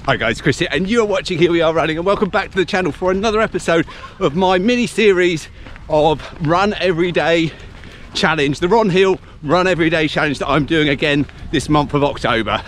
Hi guys, Chris here, and you are watching Here We Are Running, and welcome back to the channel for another episode of my mini series of Run Every Day challenge, the Ronhill Run Every Day challenge that I'm doing again this month of October.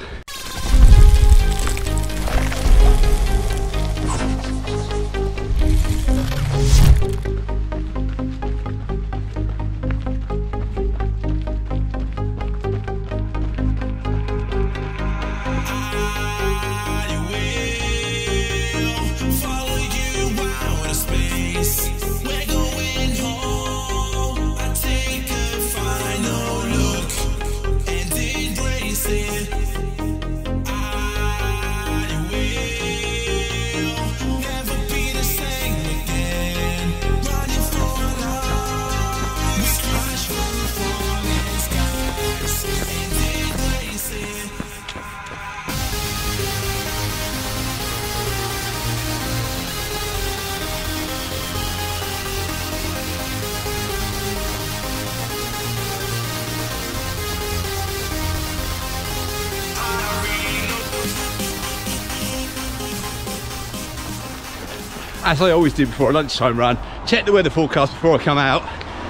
As I always do before a lunchtime run, check the weather forecast before I come out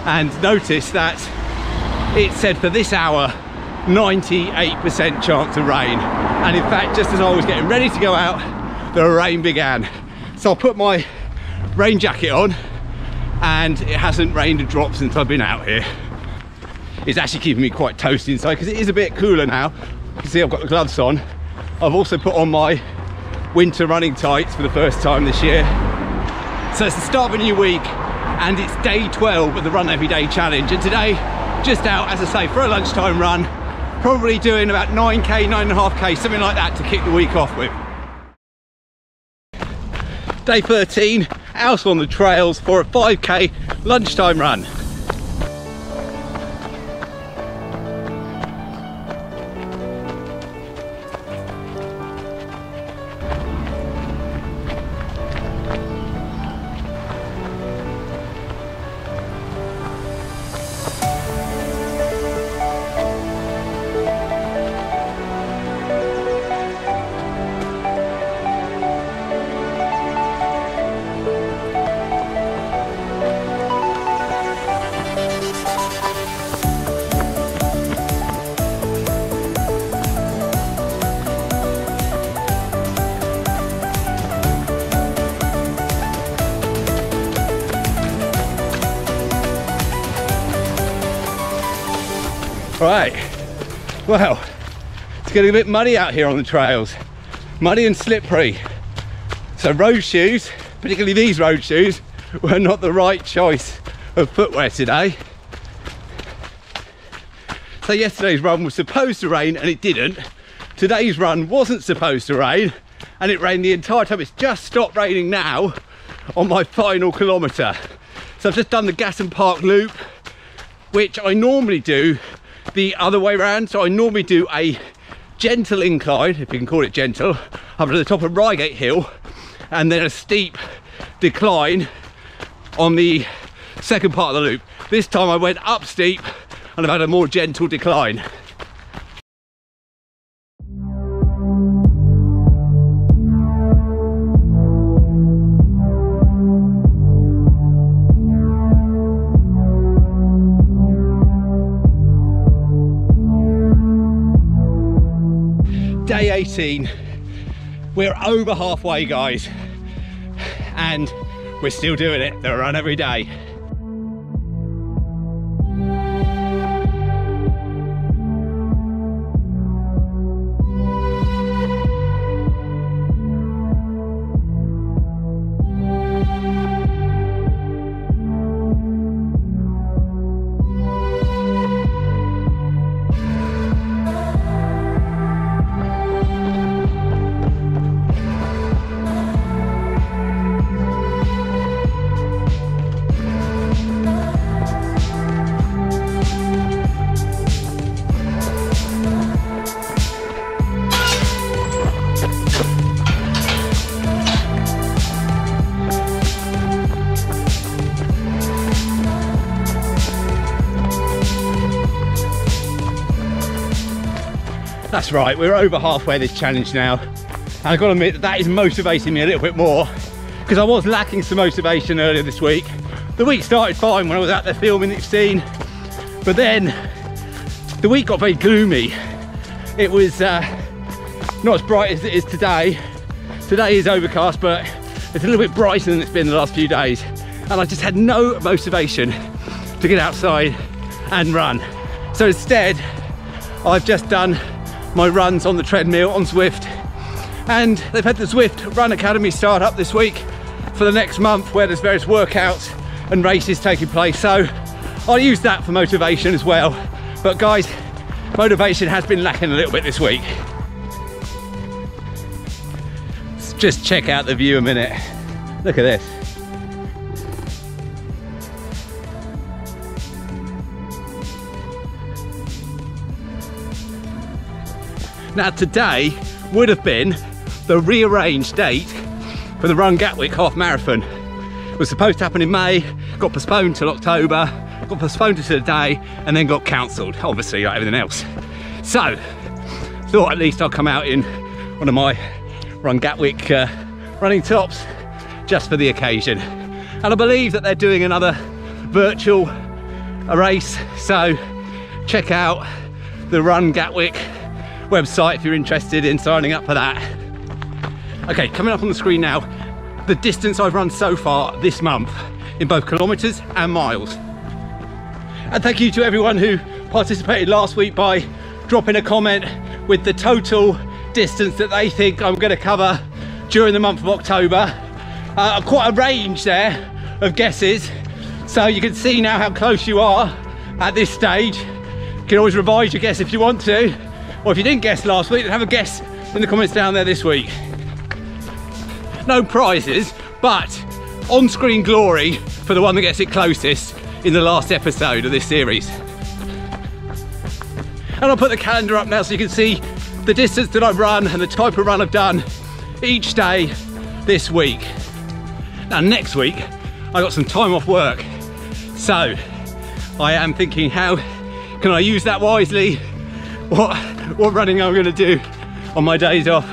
and notice that it said for this hour 98% chance of rain, and in fact just as I was getting ready to go out the rain began. So I'll put my rain jacket on, and it hasn't rained a drop since I've been out here. It's actually keeping me quite toasty inside because it is a bit cooler now. You can see I've got the gloves on. I've also put on my winter running tights for the first time this year. So it's the start of a new week and it's day 12 of the Run Every Day challenge, and today just out, as I say, for a lunchtime run, probably doing about 9k, 9.5k, something like that to kick the week off with. Day 13, out on the trails for a 5k lunchtime run. Right, well, it's getting a bit muddy out here on the trails, muddy and slippery. So road shoes, particularly these road shoes, were not the right choice of footwear today. So yesterday's run was supposed to rain and it didn't. Today's run wasn't supposed to rain and it rained the entire time. It's just stopped raining now on my final kilometre. So I've just done the Gatton Park loop, which I normally do the other way around. So I normally do a gentle incline, if you can call it gentle, up to the top of Reigate Hill, and then a steep decline on the second part of the loop. This time I went up steep and I've had a more gentle decline. Day 18, we're over halfway guys, and we're still doing it, the Run Every Day. That's right, we're over halfway this challenge now, And I've got to admit that is motivating me a little bit more, because I was lacking some motivation earlier this week. The week started fine when I was out there filming, you've seen, but then the week got very gloomy. It was not as bright as it is today. Today is overcast, but it's a little bit brighter than it's been the last few days. And I just had no motivation to get outside and run. So instead, I've just done my runs on the treadmill on Zwift. And they've had the Zwift Run Academy start up this week for the next month, where there's various workouts and races taking place. So I'll use that for motivation as well. But guys, motivation has been lacking a little bit this week. Let's just check out the view a minute. Look at this. Now today would have been the rearranged date for the Run Gatwick half marathon. It was supposed to happen in May, got postponed till October, got postponed to today, and then got cancelled, obviously, like everything else. So, thought at least I'll come out in one of my Run Gatwick running tops, just for the occasion. And I believe that they're doing another virtual race, so check out the Run Gatwick website if you're interested in signing up for that. Okay, coming up on the screen now, the distance I've run so far this month in both kilometers and miles. And thank you to everyone who participated last week by dropping a comment with the total distance that they think I'm going to cover during the month of October. Quite a range there of guesses, so you can see now how close you are at this stage. You can always revise your guess if you want to, or if you didn't guess last week, then have a guess in the comments down there this week. No prizes, but on-screen glory for the one that gets it closest in the last episode of this series. And I'll put the calendar up now so you can see the distance that I've run and the type of run I've done each day this week. Now next week I got some time off work, so I am thinking, how can I use that wisely? What running I'm going to do on my days off,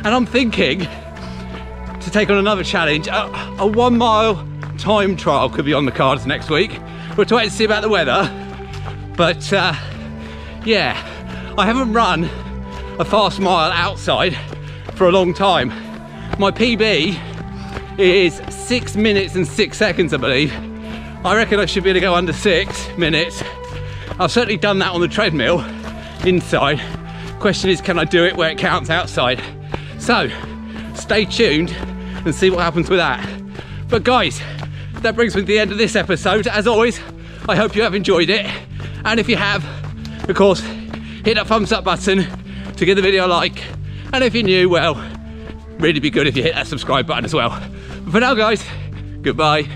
and I'm thinking to take on another challenge. A 1 mile time trial could be on the cards next week. We'll wait and see about the weather, but yeah, I haven't run a fast mile outside for a long time. My PB is 6 minutes and 6 seconds, I believe. I reckon I should be able to go under 6 minutes. I've certainly done that on the treadmill inside. Question is, can I do it where it counts outside? So stay tuned and see what happens with that. But guys, that brings me to the end of this episode. As always, I hope you have enjoyed it, and if you have, of course, hit that thumbs up button to give the video a like, and if you're new, well, really be good if you hit that subscribe button as well. But for now guys, goodbye.